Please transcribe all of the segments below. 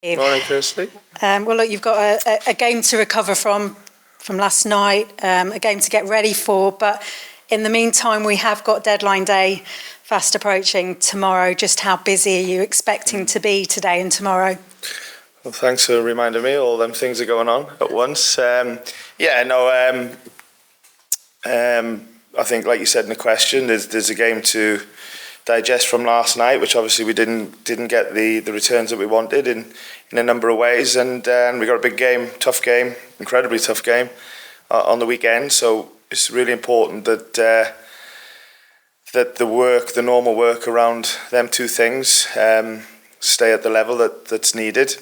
Morning, Kirsty. Well, look, you've got a game to recover from last night, a game to get ready for. But in the meantime, we have got deadline day fast approaching tomorrow. Just how busy are you expecting to be today and tomorrow? Well, thanks for reminding me. All them things are going on at once. I think, like you said in the question, there's a game to digest from last night, which obviously we didn't get the returns that we wanted in a number of ways, and we got a big game, tough game, incredibly tough game on the weekend. So it's really important that the normal work around them two things stay at the level that's needed.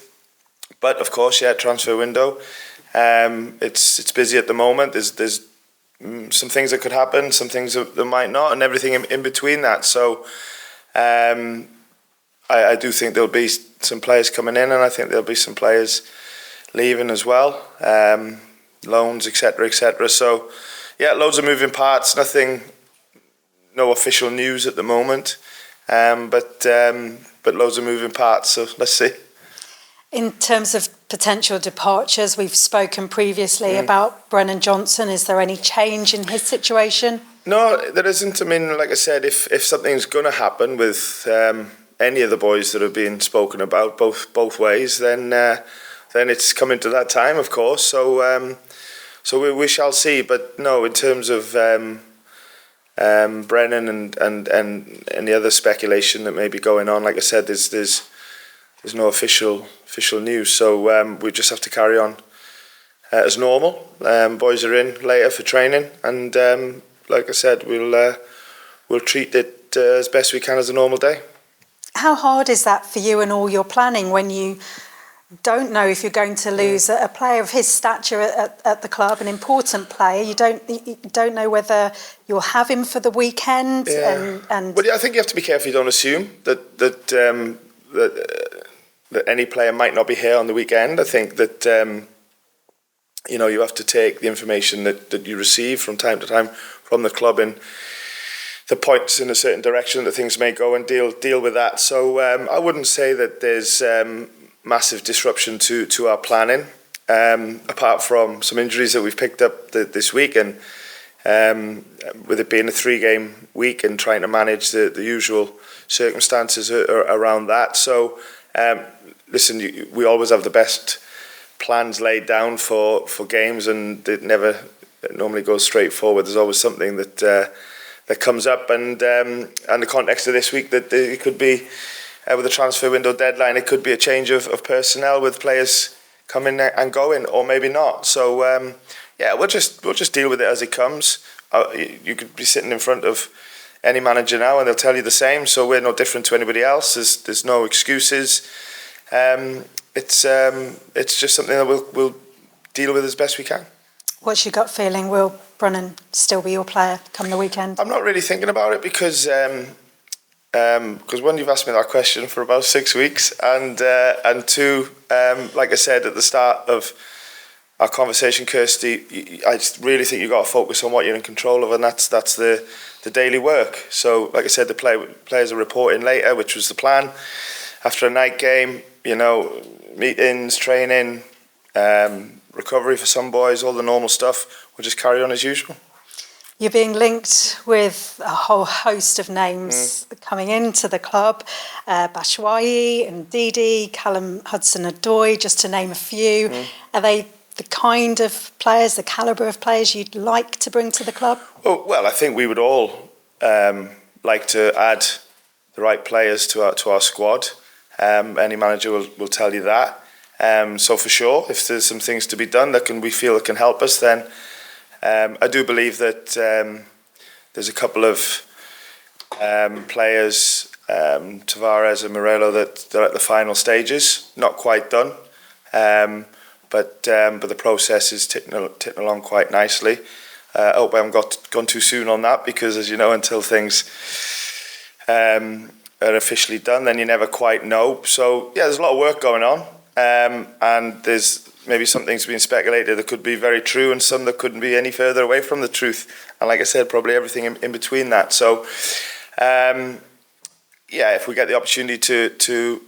But of course, transfer window. It's busy at the moment. There's some things that could happen, some things that might not, and everything in between that. So I do think there'll be some players coming in, and I think there'll be some players leaving as well, loans, etc., etc. So loads of moving parts. No official news at the moment, but loads of moving parts. So let's see. In terms of potential departures, we've spoken previously about Brennan Johnson. Is there any change in his situation? No, there isn't. I mean, like I said, if something's going to happen with any of the boys that have been spoken about, both ways, then it's coming to that time, of course. So we shall see. But no, in terms of Brennan and any other speculation that may be going on, like I said, there's no official news, so we just have to carry on as normal. Boys are in later for training, and like I said, we'll treat it as best we can as a normal day. How hard is that for you and all your planning when you don't know if you're going to lose a player of his stature at the club, an important player? You don't know whether you'll have him for the weekend. Yeah. Well, I think you have to be careful. You don't assume that any player might not be here on the weekend. I think that you have to take the information that you receive from time to time from the club and the points in a certain direction that things may go, and deal with that. So I wouldn't say that there's massive disruption to our planning, apart from some injuries that we've picked up this week, and with it being a 3-game week and trying to manage the usual circumstances around that. So listen, we always have the best plans laid down for games, and it normally goes straight forward. There's always something that comes up, and the context of this week, that it could be with the transfer window deadline, it could be a change of personnel with players coming and going, or maybe not. So we'll just deal with it as it comes. You could be sitting in front of any manager now, and they'll tell you the same. So we're no different to anybody else. There's no excuses. It's just something that we'll deal with as best we can. What's your gut feeling? Will Brennan still be your player come the weekend? I'm not really thinking about it because one, you've asked me that question for about 6 weeks, and two, like I said at the start of our conversation, Kirsty, I just really think you've got to focus on what you're in control of, and that's the daily work. So, like I said, the players are reporting later, which was the plan. After a night game, meetings, training, recovery for some boys, all the normal stuff. We'll just carry on as usual. You're being linked with a whole host of names coming into the club. Batshuayi and Didi, Callum Hudson-Odoi, just to name a few. Are they the kind of players, the calibre of players you'd like to bring to the club? Well, I think we would all like to add the right players to our squad. Any manager will tell you that. So for sure, if there's some things to be done that we feel can help us, then I do believe that there's a couple of players, Tavares and Murillo, that they're at the final stages, not quite done, but the process is ticking along quite nicely. I hope I haven't gone too soon on that, because as you know, until things are officially done, then you never quite know. So there's a lot of work going on, and there's maybe some things being speculated that could be very true, and some that couldn't be any further away from the truth. And like I said, probably everything in between that. So if we get the opportunity to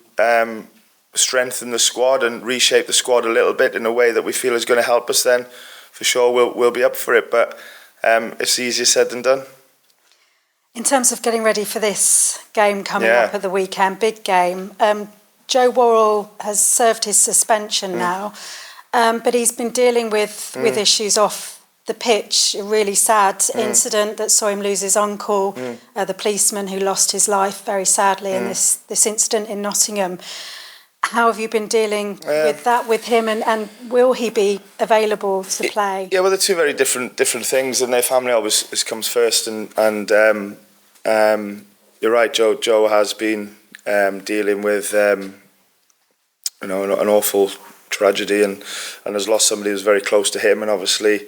strengthen the squad and reshape the squad a little bit in a way that we feel is going to help us, then for sure we'll be up for it. But it's easier said than done. In terms of getting ready for this game coming up at the weekend, big game, Joe Worrall has served his suspension now, but he's been dealing with issues off the pitch. A really sad incident that saw him lose his uncle, the policeman who lost his life very sadly in this incident in Nottingham. How have you been dealing with that with him, and will he be available to play? Yeah, well, they're two very different things, and their family always comes first. And you're right, Joe has been dealing with an awful tragedy, and has lost somebody who's very close to him, and obviously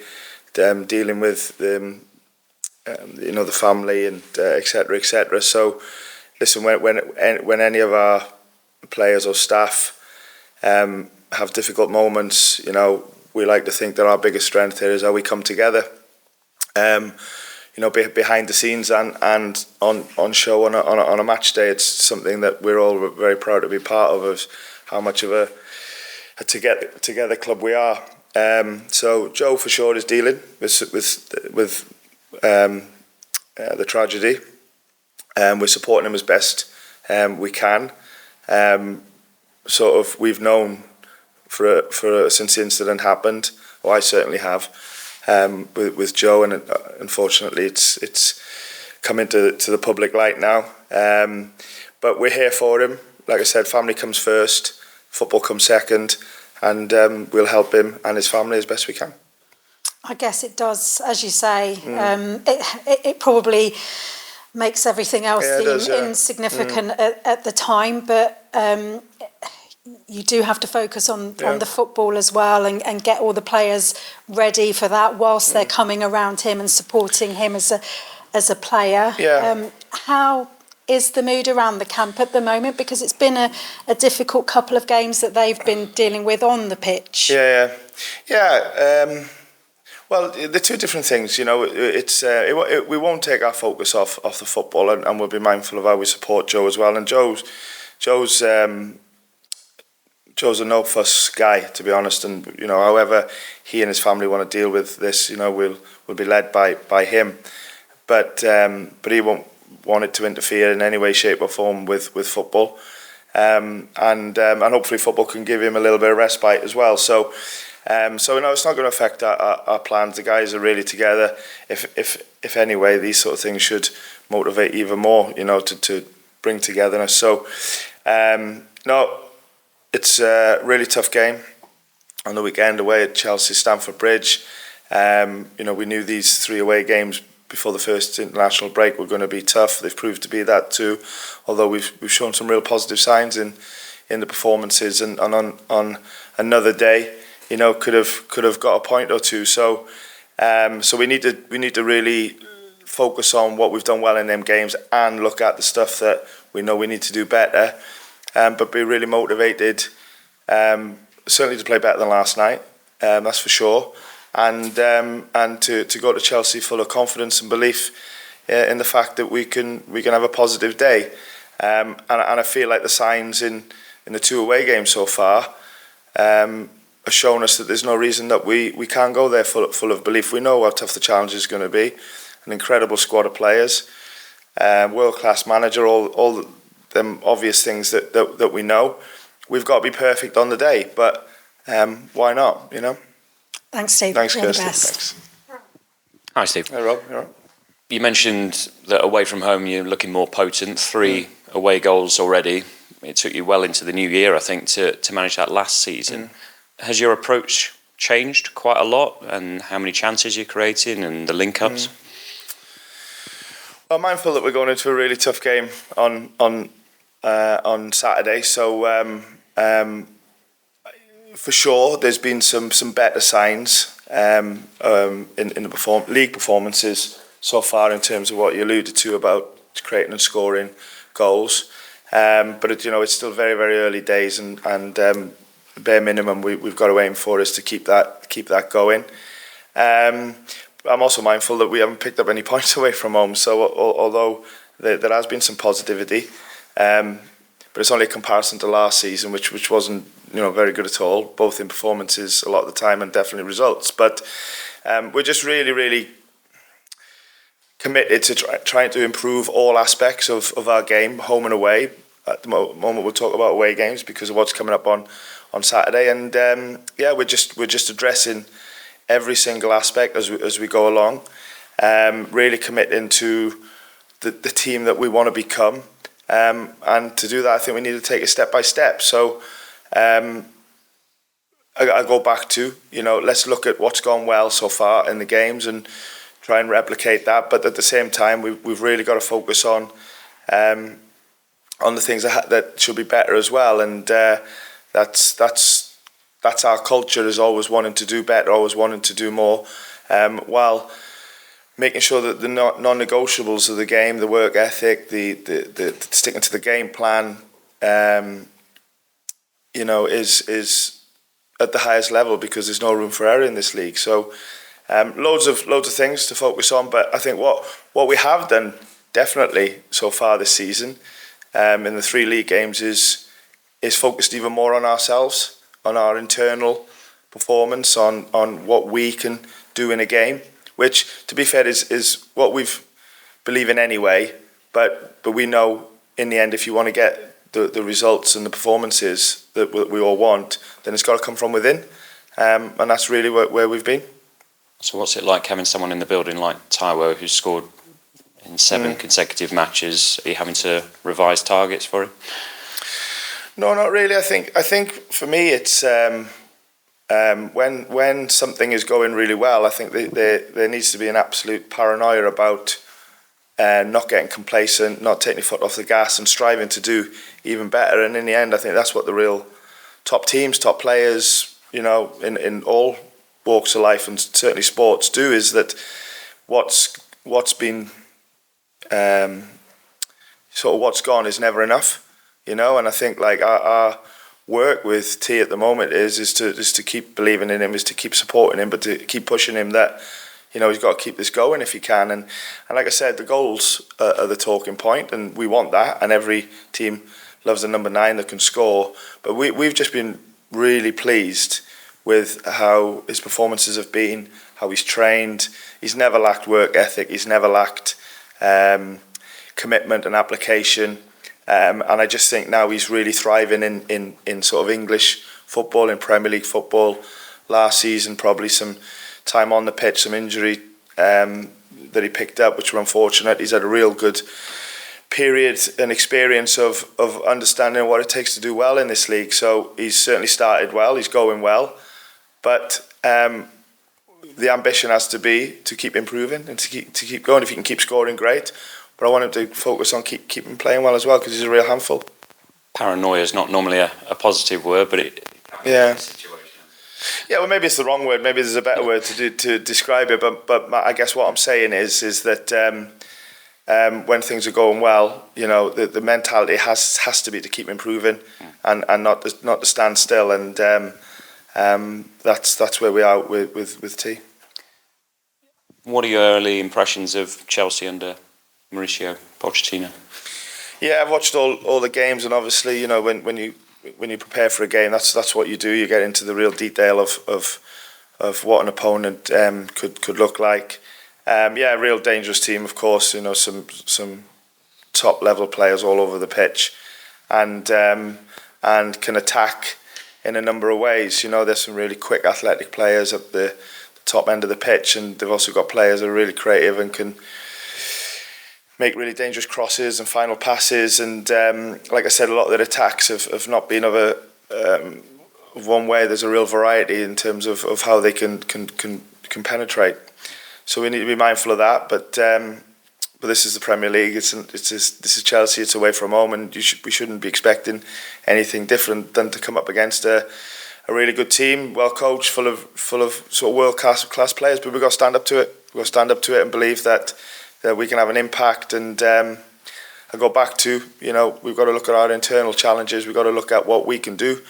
dealing with the family and etc. etc. So, listen, when any of our players or staff have difficult moments, we like to think that our biggest strength here is how we come together. Behind the scenes and on show on a match day, it's something that we're all very proud to be part of how much of a together club we are. So Joe for sure is dealing with the tragedy. We're supporting him as best we can. We've known since the incident happened, or I certainly have, with Joe, and unfortunately it's come into the public light now. But we're here for him. Like I said, family comes first, football comes second, and we'll help him and his family as best we can. I guess it does, as you say. It probably makes everything else seem insignificant at the time, but you do have to focus on the football as well, and get all the players ready for that whilst they're coming around him and supporting him as a player. How is the mood around the camp at the moment? Because it's been a difficult couple of games that they've been dealing with on the pitch. Well, they're two different things. We won't take our focus off the football, and we'll be mindful of how we support Joe as well. And Joe's a no-fuss guy, to be honest. And however he and his family want to deal with this, we'll be led by him. But he won't want it to interfere in any way, shape, or form with football. And hopefully football can give him a little bit of respite as well. So it's not going to affect our plans. The guys are really together. If anyway, these sort of things should motivate even more, to bring togetherness. So, it's a really tough game on the weekend away at Chelsea, Stamford Bridge. We knew these 3 away games before the first international break were going to be tough. They've proved to be that too, although we've shown some real positive signs in the performances, and on another day, could have got a point or two. So we need to really focus on what we've done well in them games and look at the stuff that we know we need to do better, but be really motivated, certainly to play better than last night, that's for sure, and to go to Chelsea full of confidence and belief in the fact that we can have a positive day, and I feel like the signs in the 2 away games so far have shown us that there's no reason that we can't go there full of belief. We know how tough the challenge is going to be. An incredible squad of players, world-class manager, all them obvious things that we know. We've got to be perfect on the day, but why not, Thanks, Steve. Thanks, Kirsty. Thanks. Hi, Steve. Hey, Rob. You all right? You mentioned that away from home you're looking more potent. 3 away goals already. It took you well into the new year, I think, to manage that last season. Has your approach changed quite a lot, and how many chances you're creating and the link-ups? Well, I'm mindful that we're going into a really tough game on Saturday, so for sure there's been some better signs in the league performances so far in terms of what you alluded to about creating and scoring goals, but it's still very, very early days, and bare minimum we've got to aim for is to keep that going. I'm also mindful that we haven't picked up any points away from home, so although there has been some positivity, but it's only a comparison to last season, which wasn't very good at all, both in performances a lot of the time and definitely results. But we're just really, really committed to trying to improve all aspects of our game, home and away. At the moment, we'll talk about away games because of what's coming up on Saturday, and we're just addressing every single aspect as we go along. Really committing to the team that we want to become, and to do that, I think we need to take it step by step. So I go back to let's look at what's gone well so far in the games and try and replicate that. But at the same time, we've really got to focus on the things that should be better as well, and that's our culture, is always wanting to do better, always wanting to do more, while making sure that the non-negotiables of the game, the work ethic, the sticking to the game plan, is at the highest level, because there's no room for error in this league. So loads of things to focus on, but I think what we have done definitely so far this season, in the 3 league games, is focused even more on ourselves, on our internal performance, on what we can do in a game, which, to be fair, is what we've believe in anyway. But we know in the end, if you want to get the results and the performances that we all want, then it's got to come from within, and that's really where we've been. So what's it like having someone in the building like Taiwo, who's scored in 7 consecutive matches? Are you having to revise targets for him? No, not really. I think for me it's when something is going really well, I think there needs to be an absolute paranoia about not getting complacent, not taking your foot off the gas, and striving to do even better. And in the end, I think that's what the real top teams, top players, in all walks of life, and certainly sports, do, is that what's been sort of what's gone is never enough, and I think like our work with T at the moment is to keep believing in him, is to keep supporting him, but to keep pushing him that he's got to keep this going if he can, and like I said, the goals are the talking point, and we want that, and every team loves a number 9 that can score, but we've just been really pleased with how his performances have been, how he's trained. He's never lacked work ethic, he's never lacked commitment and application, and I just think now he's really thriving in sort of English football, in Premier League football. Last season, probably some time on the pitch, some injury that he picked up, which were unfortunate. He's had a real good period and experience of understanding what it takes to do well in this league. So he's certainly started well, he's going well, but the ambition has to be to keep improving and to keep going. If he can keep scoring, great, but I want him to focus on keeping playing well as well, because he's a real handful. Paranoia is not normally a positive word, but it well, maybe it's the wrong word. Maybe there's a better word to describe it. But I guess what I'm saying is that when things are going well, the mentality has to be to keep improving and not to stand still. And that's where we are with T. What are your early impressions of Chelsea under Mauricio Pochettino? Yeah, I've watched all the games, and obviously, when you prepare for a game, that's what you do. You get into the real detail of what an opponent could look like. A real dangerous team, of course. Some top level players all over the pitch, and can attack in a number of ways. There's some really quick, athletic players at the top end of the pitch, and they've also got players that are really creative and can make really dangerous crosses and final passes. And like I said, a lot of their attacks have not been of one way. There's a real variety in terms of how they can penetrate. So we need to be mindful of that. But this is the Premier League. This is Chelsea. It's away from home, and we shouldn't be expecting anything different than to come up against a really good team, well coached, full of sort of world class players. But we've got to stand up to it. We've got to stand up to it and believe that we can have an impact. And I go back to, we've got to look at our internal challenges. We've got to look at what we can do,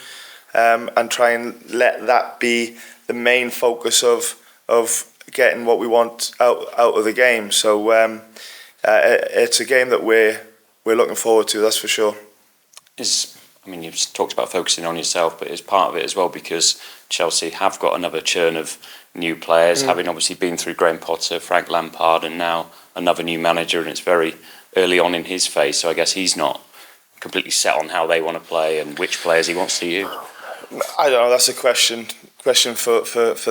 and try and let that be the main focus of getting what we want out of the game. So it's a game that we're looking forward to, that's for sure. you've talked about focusing on yourself, but is part of it as well because Chelsea have got another churn of new players, having obviously been through Graham Potter, Frank Lampard, and now another new manager, and it's very early on in his phase, so I guess he's not completely set on how they want to play and which players he wants to use. I don't know, that's a question for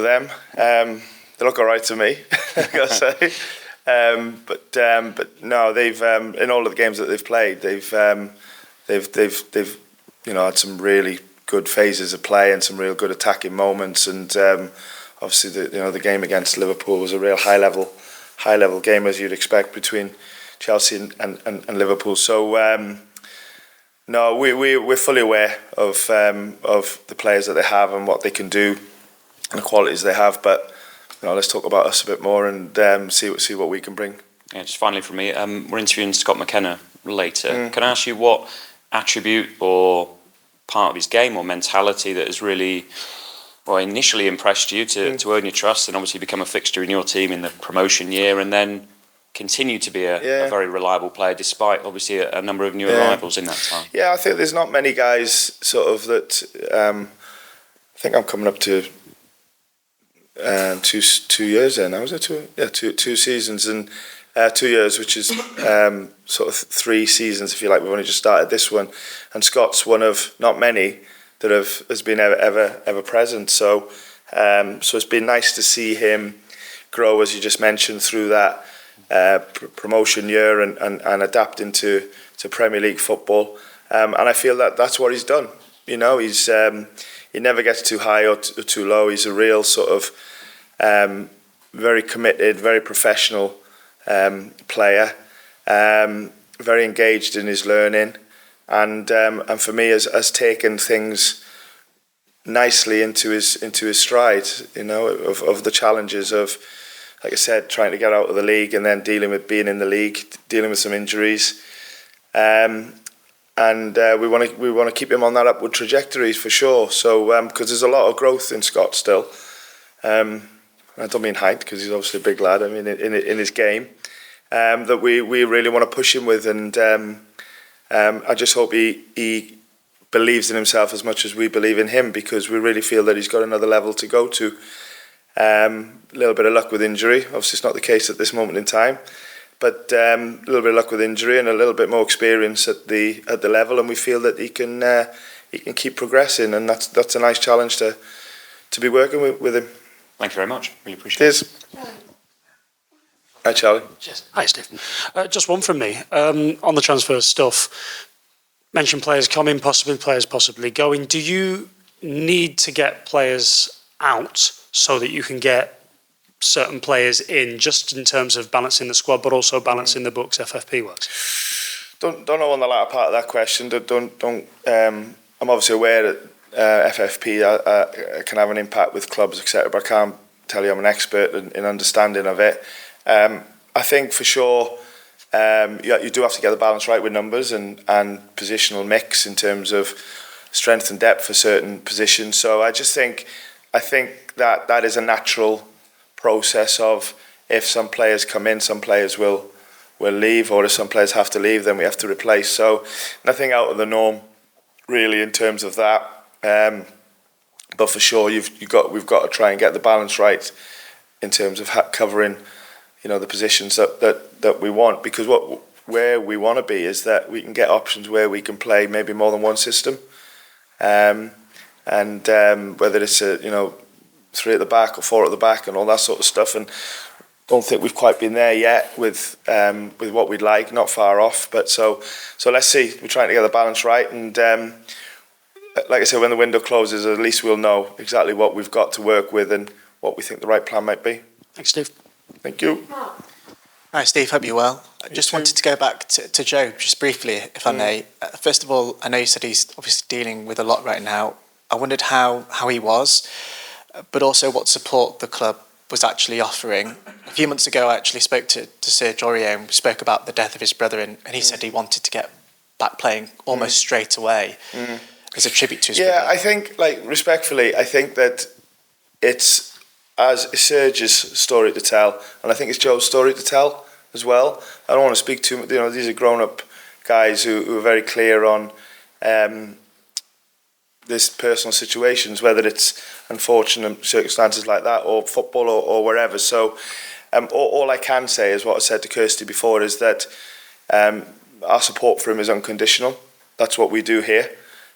them. They look all right to me, I've got to say. But no, they've in all of the games that they've played, they've had some really good phases of play and some real good attacking moments. And obviously, the game against Liverpool was a real high level game, as you'd expect, between Chelsea and Liverpool. So no, we're fully aware of the players that they have and what they can do and the qualities they have. But let's talk about us a bit more and see what we can bring. Yeah, just finally from me, we're interviewing Scott McKenna later. Can I ask you what attribute or part of his game or mentality that has really, initially impressed you to earn your trust and obviously become a fixture in your team in the promotion year and then continue to be a very reliable player despite obviously a number of new arrivals in that time? Yeah, I think there's not many guys sort of that. I think I'm coming up to 2 years there now. Is it two? Yeah, two seasons and 2 years, which is sort of 3 seasons if you like. We've only just started this one, and Scott's one of not many that has been ever present. So it's been nice to see him grow, as you just mentioned, through that promotion year and adapting to Premier League football. And I feel that's what he's done. He never gets too high or too low. He's a real sort of very committed, very professional player, very engaged in his learning, and for me has taken things nicely into his stride. Of the challenges of, like I said, trying to get out of the league and then dealing with being in the league, dealing with some injuries, and we want to keep him on that upward trajectory for sure. So because there's a lot of growth in Scott still. I don't mean height because he's obviously a big lad. I mean in his game that we really want to push him with, and I just hope he believes in himself as much as we believe in him, because we really feel that he's got another level to go to. A little bit of luck with injury. Obviously, it's not the case at this moment in time, but a little bit of luck with injury and a little bit more experience at the level, and we feel that he can keep progressing, and that's a nice challenge to be working with him. Thank you very much. Really appreciate it. Cheers. Hi, Charlie. Hi, Steve. Just one from me. On the transfer stuff, mentioned players coming, players possibly going. Do you need to get players out so that you can get certain players in, just in terms of balancing the squad, but also balancing the books FFP-wise? Don't know on the latter part of that question. I'm obviously aware that FFP can have an impact with clubs, etc. But I can't tell you I'm an expert in understanding of it. I think for sure you do have to get the balance right with numbers and positional mix in terms of strength and depth for certain positions. So I think that is a natural process of, if some players come in, some players will leave, or if some players have to leave, then we have to replace. So nothing out of the norm really in terms of that. But for sure we've got to try and get the balance right in terms of covering the positions that we want, because where we want to be is that we can get options where we can play maybe more than one system, and whether it's 3 at the back or 4 at the back and all that sort of stuff. And don't think we've quite been there yet with what we'd like. Not far off, but so let's see. We're trying to get the balance right, and like I said, when the window closes, at least we'll know exactly what we've got to work with and what we think the right plan might be. Thanks, Steve. Thank you. Hi, Steve. Hope you're well. I just wanted to go back to Joe just briefly, if I may. First of all, I know you said he's obviously dealing with a lot right now. I wondered how he was, but also what support the club was actually offering. A few months ago, I actually spoke to Sir Aurier and we spoke about the death of his brother, and he said he wanted to get back playing almost straight away as a tribute to his brother. I think, respectfully, I think that it's Serge's story to tell, and I think it's Joe's story to tell as well. I don't want to speak too much. These are grown-up guys who are very clear on there's personal situations, whether it's unfortunate circumstances like that or football or wherever. So all I can say is what I said to Kirsty before, is that our support for him is unconditional. That's what we do here,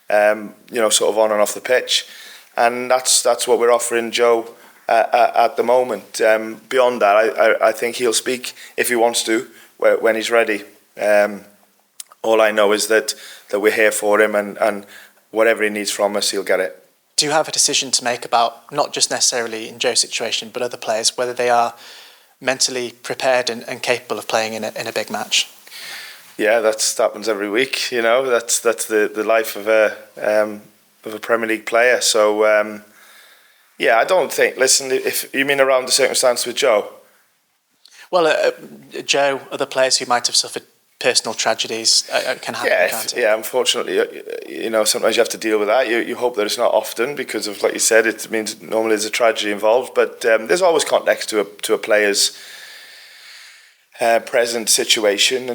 sort of on and off the pitch. And that's what we're offering Joe at the moment. Beyond that, I think he'll speak if he wants to, when he's ready. All I know is that we're here for him, and whatever he needs from us, he'll get it. Do you have a decision to make about, not just necessarily in Joe's situation, but other players, whether they are mentally prepared and capable of playing in a big match? Yeah, that happens every week. That's the life of a Premier League player. So I don't think. Listen, if you mean around the circumstance with Joe. Well, Joe, other players who might have suffered personal tragedies can happen. Yeah. Unfortunately, sometimes you have to deal with that. You hope that it's not often, because of, like you said, it means normally there's a tragedy involved. But there's always context to a player's present situation,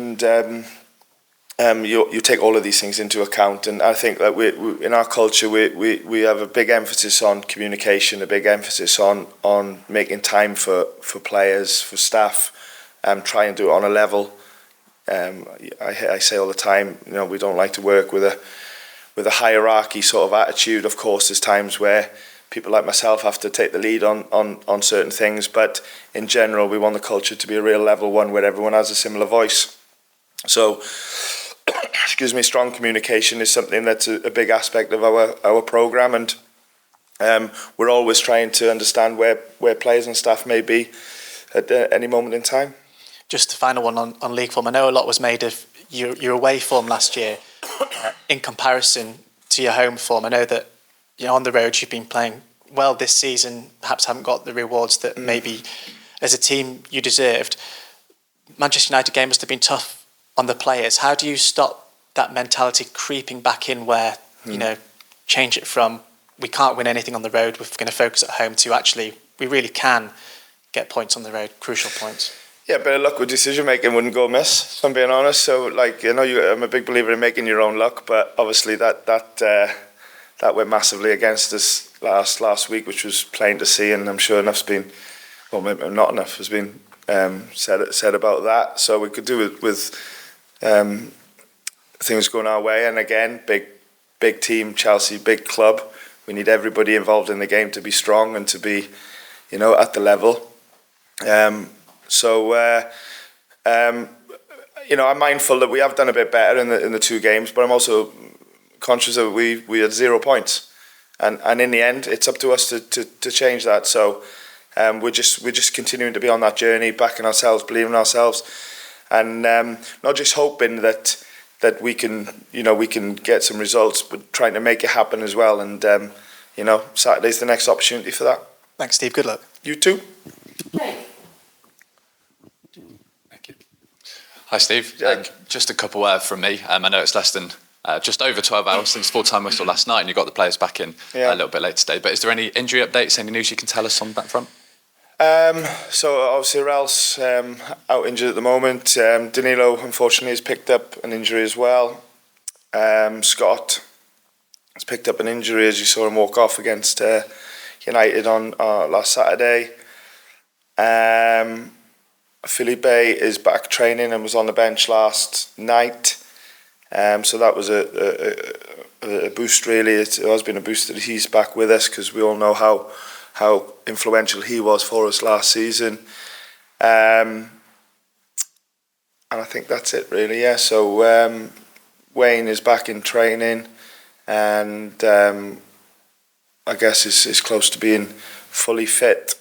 and you take all of these things into account. And I think that we in our culture we have a big emphasis on communication, a big emphasis on making time for players, for staff, try and do it on a level. I say all the time, we don't like to work with a hierarchy sort of attitude. Of course, there's times where people like myself have to take the lead on certain things, but in general, we want the culture to be a real level one where everyone has a similar voice. So, strong communication is something that's a big aspect of our programme, and we're always trying to understand where players and staff may be at any moment in time. Just the final one on league form. I know a lot was made of your away form last year in comparison to your home form. I know that on the road you've been playing well this season, perhaps haven't got the rewards that maybe as a team you deserved. Manchester United game must have been tough on the players. How do you stop that mentality creeping back in where, change it from we can't win anything on the road, we're going to focus at home, to actually we really can get points on the road, crucial points? Yeah, a bit of luck with decision making wouldn't go amiss, if I'm being honest. So, I'm a big believer in making your own luck, but obviously that went massively against us last week, which was plain to see, and I'm sure enough's been, well, maybe not enough has been said about that. So we could do with things going our way, and again, big team, Chelsea, big club. We need everybody involved in the game to be strong and to be, at the level. I'm mindful that we have done a bit better in the two games, but I'm also conscious that we had 0 points, and in the end, it's up to us to change that. So we're just continuing to be on that journey, backing ourselves, believing in ourselves, and not just hoping that we can get some results, but trying to make it happen as well. And Saturday's the next opportunity for that. Thanks, Steve. Good luck. You too. Hi, Steve. Just a couple from me. I know it's less than just over 12 hours since full-time whistle last night, and you got the players back in a little bit later today. But is there any injury updates, any news you can tell us on that front? So obviously Worrall's out injured at the moment. Danilo, unfortunately, has picked up an injury as well. Scott has picked up an injury, as you saw him walk off against United on last Saturday. Felipe is back training and was on the bench last night. So that was a boost, really. It has been a boost that he's back with us, because we all know how influential he was for us last season. And I think that's it, really, yeah. So Wayne is back in training, and I guess is close to being fully fit.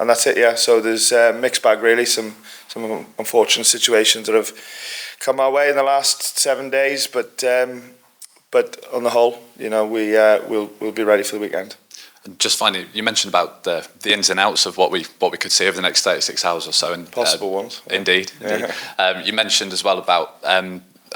And that's it, yeah. So there's a mixed bag, really. Some unfortunate situations that have come our way in the last 7 days, but on the whole, we'll be ready for the weekend. Just finally, you mentioned about the ins and outs of what we could see over the next 36 hours or so, and possible ones. Indeed. You mentioned as well about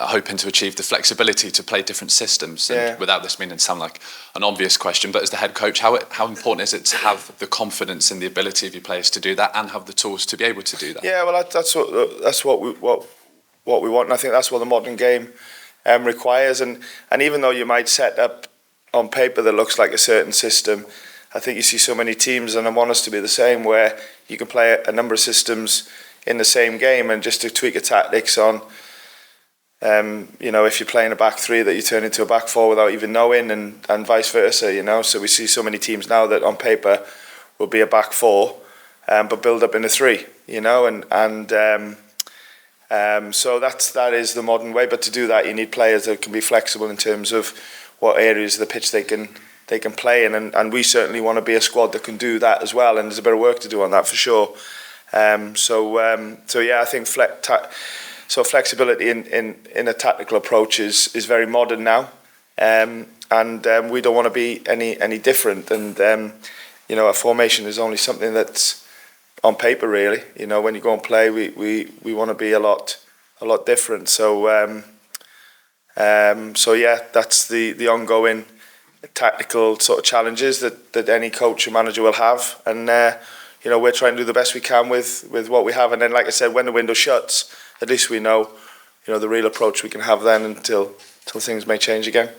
hoping to achieve the flexibility to play different systems. And without this meaning to sound like an obvious question, but as the head coach, how important is it to have the confidence in the ability of your players to do that and have the tools to be able to do that? Yeah, well, that's what we want, and I think that's what the modern game requires. And even though you might set up on paper that looks like a certain system, I think you see so many teams, and I want us to be the same, where you can play a number of systems in the same game, and just to tweak your tactics on, if you're playing a back three, that you turn into a back four without even knowing, and vice versa, So we see so many teams now that on paper will be a back four, but build up in a three, so that is the modern way. But to do that, you need players that can be flexible in terms of what areas of the pitch they can play in, and we certainly want to be a squad that can do that as well. And there's a bit of work to do on that for sure. I think flexibility in a tactical approach is very modern now, and we don't want to be any different. And a formation is only something that's on paper, really. When you go and play, we want to be a lot different. So that's the ongoing tactical sort of challenges that any coach or manager will have, and we're trying to do the best we can with what we have. And then, like I said, when the window shuts, at least we know the real approach we can have then until things may change again.